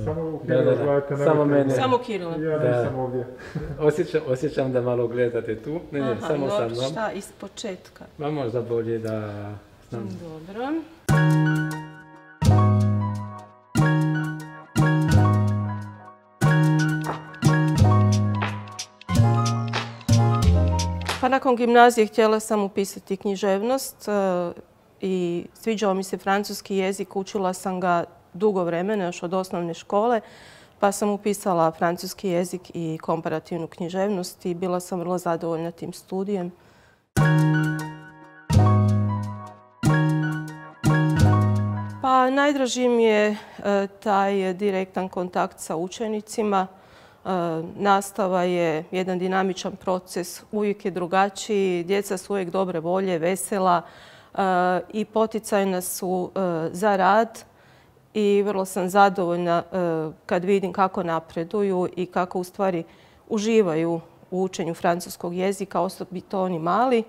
Samo Kirila gledate, samo mene. Samo Kirila. Ja nisam ovdje. Osjećam da malo gledate tu. Ne, samo sa mnom. Šta, iz početka? Ma možda bolje da znam. Dobro. Pa nakon gimnazije htjela sam upisati književnost i sviđao mi se francuski jezik. Učila sam ga dugo vremena, još od osnovne škole, pa sam upisala francuski jezik i komparativnu književnost i bila sam vrlo zadovoljna tim studijem. Pa najdraži mi je taj direktan kontakt sa učenicima. Nastava je jedan dinamičan proces, uvijek je drugačiji, djeca su uvijek dobre volje, vesela i poticajna su za rad i vrlo sam zadovoljna kad vidim kako napreduju i kako u stvari uživaju u učenju francuskog jezika, osobito oni mali,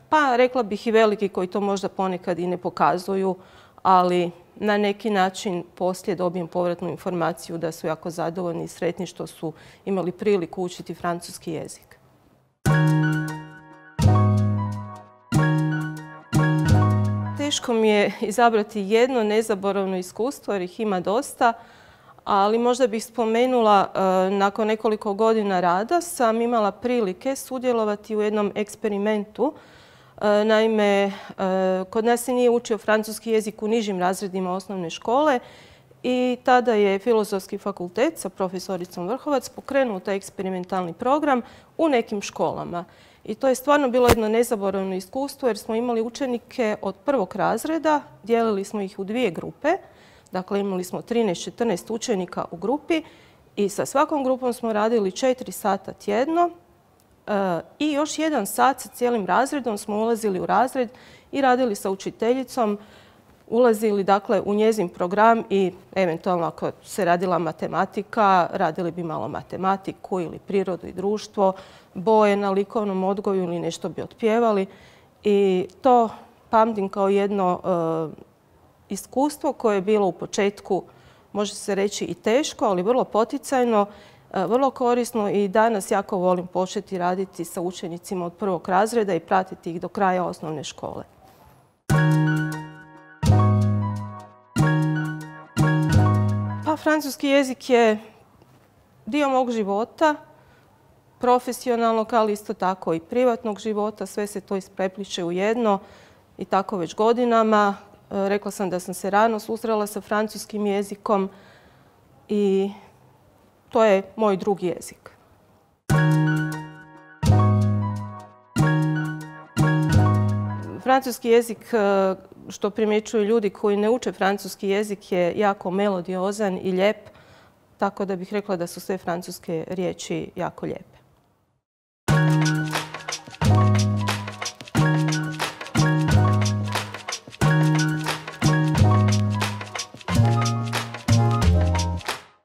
pa rekla bih i veliki koji to možda ponekad i ne pokazuju, ali na neki način poslije dobijem povratnu informaciju da su jako zadovoljni i sretni što su imali priliku učiti francuski jezik. Teško mi je izabrati jedno nezaboravno iskustvo jer ih ima dosta, ali možda bih spomenula nakon nekoliko godina rada sam imala prilike sudjelovati u jednom eksperimentu. Naime, kod nas se nije učio francuski jezik u nižim razredima osnovne škole i tada je Filozofski fakultet sa profesoricom Vrhovac pokrenuo taj eksperimentalni program u nekim školama. I to je stvarno bilo jedno nezaboravno iskustvo jer smo imali učenike od prvog razreda, dijelili smo ih u dvije grupe, dakle imali smo 13-14 učenika u grupi i sa svakom grupom smo radili 4 sata tjedno. I još 1 sat sa cijelim razredom smo ulazili u razred i radili sa učiteljicom, ulazili dakle u njezin program i eventualno ako se radila matematika, radili bi malo matematiku ili prirodu i društvo, boje na likovnom odgoju ili nešto bi otpjevali. I to pamtim kao jedno iskustvo koje je bilo u početku, može se reći i teško, ali vrlo poticajno, vrlo korisno i danas jako volim početi raditi sa učenicima od prvog razreda i pratiti ih do kraja osnovne škole. Pa francuski jezik je dio mog života, profesionalnog, ali isto tako i privatnog života. Sve se to isprepliče u jedno i tako već godinama. Rekla sam da sam se rano susrela sa francuskim jezikom i to je moj drugi jezik. Francuski jezik, što primjećuju ljudi koji ne uče francuski jezik, je jako melodiozan i lijep, tako da bih rekla da su sve francuske riječi jako lijepe.